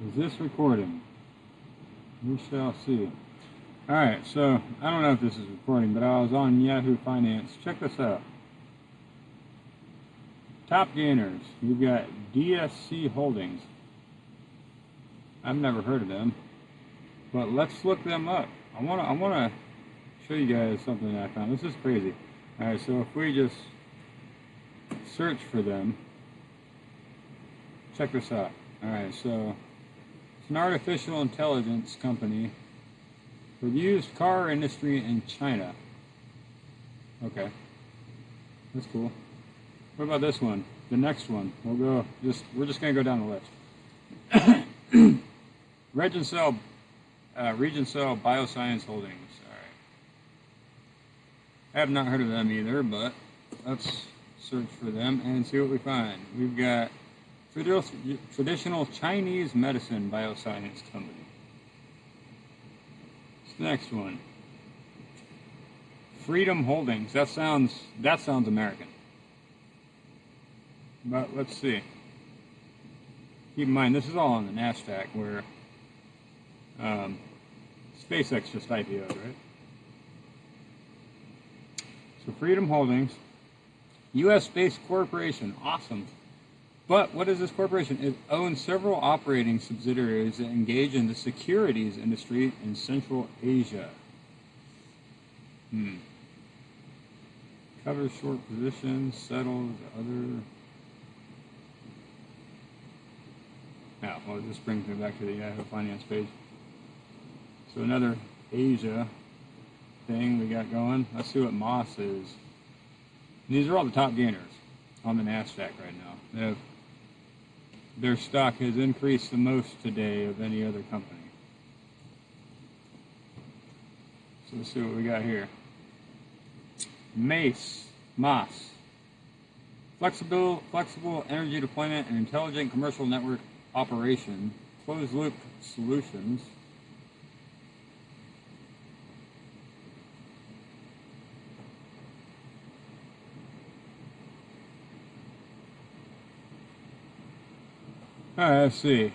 Is this recording? We shall see. Alright, so I don't know if this is recording, but I was on Yahoo Finance. Check this out. Top gainers. You've got DSC Holdings. I've never heard of them, but let's look them up. I wanna show you guys something that I found. This is crazy. Alright, so if we just search for them, check this out. Alright, so it's an artificial intelligence company for the used car industry in China. Okay, that's cool. What about this one? The next one. We're just gonna go down the list. Regencell Bioscience Holdings. All right. I have not heard of them either, but let's search for them and see what we find. We've got Traditional Chinese Medicine Bioscience Company. What's the next one? Freedom Holdings. That sounds American. But let's see. Keep in mind, this is all on the NASDAQ, where SpaceX just IPO'd, right? So Freedom Holdings, U.S.-based corporation, awesome. But what is this corporation? It owns several operating subsidiaries that engage in the securities industry in Central Asia. Covers short positions, settles other. Now, well, this brings me back to the Yahoo Finance page. So another Asia thing we got going. Let's see what Moss is. These are all the top gainers on the NASDAQ right now. Their stock has increased the most today of any other company. So let's see what we got here. Moss. Flexible energy deployment and intelligent commercial network operation, closed loop solutions. Alright, let's see.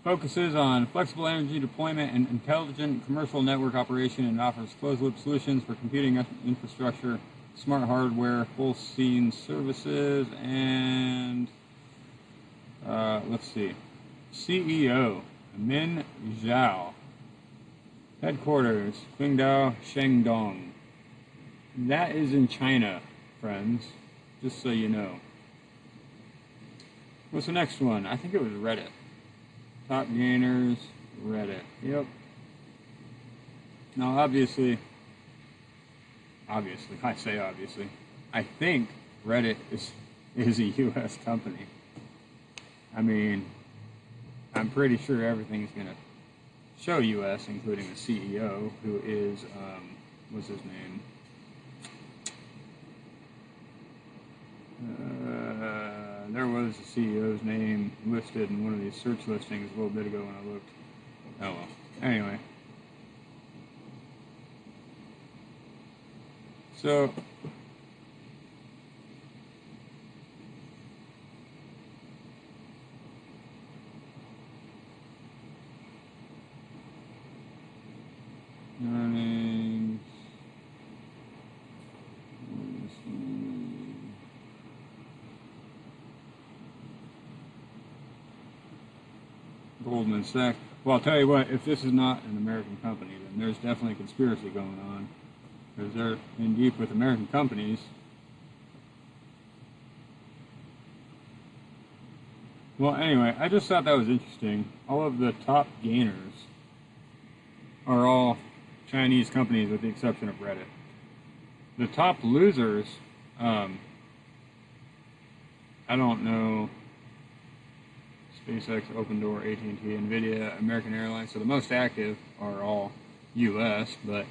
Focuses on flexible energy deployment and intelligent commercial network operation, and offers closed loop solutions for computing infrastructure, smart hardware, full scene services, and let's see. CEO Min Zhao. Headquarters Qingdao, Shandong. That is in China, friends. Just so you know. What's the next one? I think it was Reddit. Top gainers, Reddit. Yep. Now, obviously, I say obviously, I think Reddit is a U.S. company. I mean, I'm pretty sure everything's going to show U.S., including the CEO, who is, what's his name? There was the CEO's name listed in one of these search listings a little bit ago when I looked. Oh well. Anyway. So, earnings. Goldman Sachs. Well, I'll tell you what, if this is not an American company, then there's definitely a conspiracy going on. Because they're in deep with American companies. Well, anyway, I just thought that was interesting. All of the top gainers are all Chinese companies with the exception of Reddit. The top losers, I don't know, SpaceX, OpenDoor, AT&T, NVIDIA, American Airlines. So the most active are all U.S., but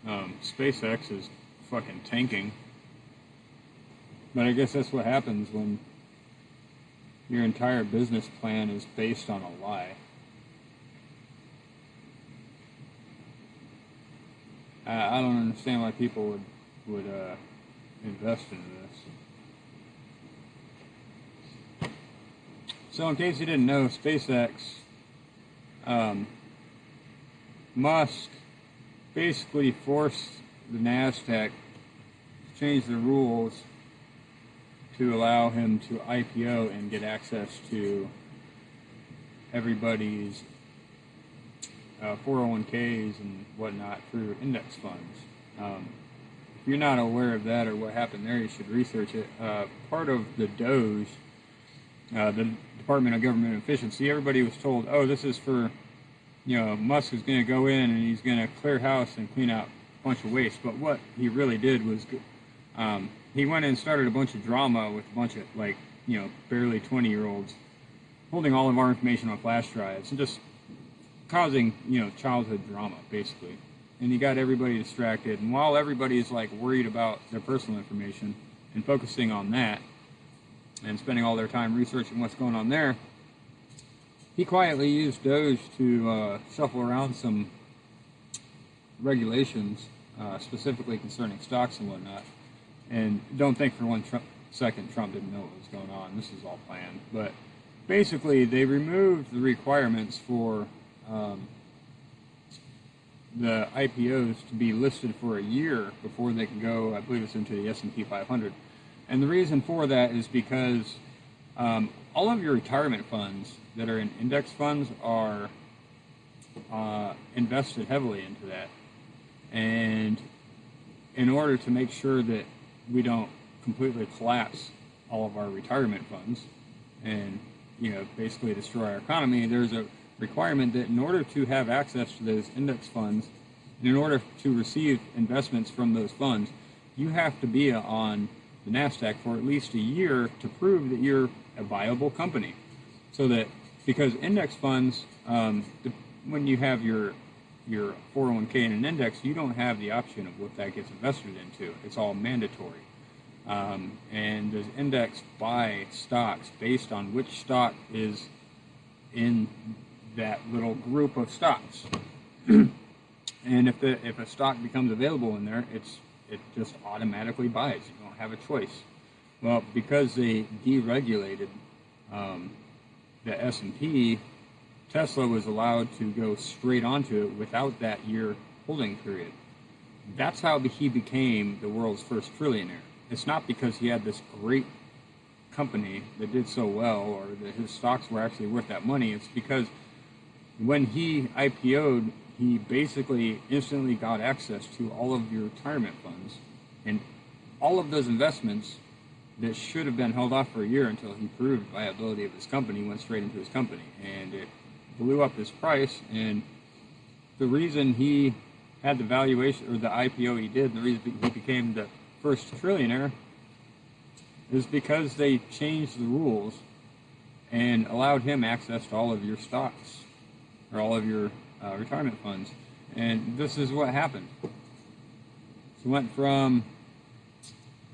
SpaceX is fucking tanking. But I guess that's what happens when your entire business plan is based on a lie. I don't understand why people would invest in this. So in case you didn't know, SpaceX, Musk basically forced the NASDAQ to change the rules to allow him to IPO and get access to everybody's 401ks and whatnot through index funds. If you're not aware of that or what happened there, you should research it. Part of the DOGE, the Department of Government Efficiency, everybody was told, oh, this is for, Musk is going to go in and he's going to clear house and clean out a bunch of waste. But what he really did was he went and started a bunch of drama with a bunch of, barely 20-year-olds holding all of our information on flash drives and just causing, childhood drama, basically. And he got everybody distracted. And while everybody's, worried about their personal information and focusing on that and spending all their time researching what's going on there, he quietly used Doge to shuffle around some regulations, specifically concerning stocks and whatnot. And don't think for one second Trump didn't know what was going on. This is all planned. But basically, they removed the requirements for the IPOs to be listed for a year before they can go, I believe it's into the S&P 500. And the reason for that is because all of your retirement funds that are in index funds are invested heavily into that. And in order to make sure that we don't completely collapse all of our retirement funds and, basically destroy our economy, there's a requirement that in order to have access to those index funds, and in order to receive investments from those funds, you have to be on the NASDAQ for at least a year to prove that you're a viable company. So that, because index funds, when you have your 401k in an index, you don't have the option of what that gets invested into. It's all mandatory. And those index buy stocks based on which stock is in that little group of stocks. And if a stock becomes available in there, it just automatically buys. You don't have a choice. Well, because they deregulated the S&P, Tesla was allowed to go straight onto it without that year holding period. That's how he became the world's first trillionaire. It's not because he had this great company that did so well or that his stocks were actually worth that money. It's because when he IPO'd, he basically instantly got access to all of your retirement funds, and all of those investments that should have been held off for a year until he proved viability of his company went straight into his company, and it blew up his price. And the reason he had the valuation, or the IPO he did, and the reason he became the first trillionaire, is because they changed the rules and allowed him access to all of your stocks or all of your retirement funds. And this is what happened. So it went from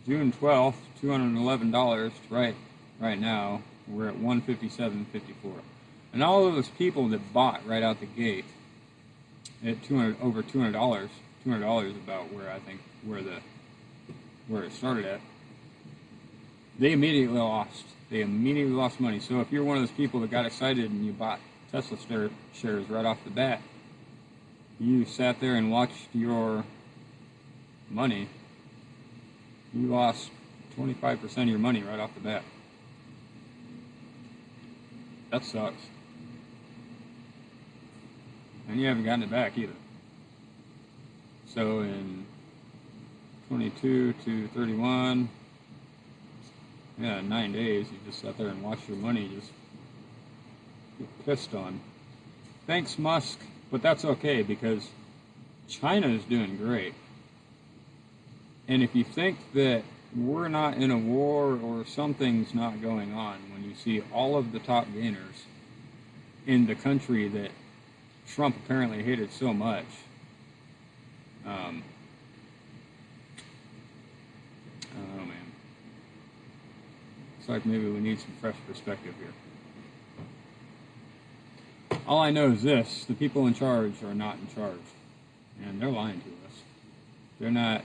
June 12th, $211 to right now we're at $157.54. And all of those people that bought right out the gate at over $200, $200 is about where I think where it started at. They immediately lost. They immediately lost money. So if you're one of those people that got excited and you bought Tesla shares right off the bat, you sat there and watched your money, you lost 25% of your money right off the bat. That sucks. And you haven't gotten it back either. So in 22 to 31, 9 days, you just sat there and watched your money just get pissed on. Thanks, Musk, but that's okay because China is doing great. And if you think that we're not in a war or something's not going on, when you see all of the top gainers in the country that Trump apparently hated so much, I don't know, man. It's like maybe we need some fresh perspective here. All I know is this: the people in charge are not in charge, and they're lying to us. They're not.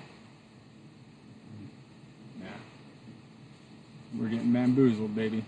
We're getting bamboozled, baby.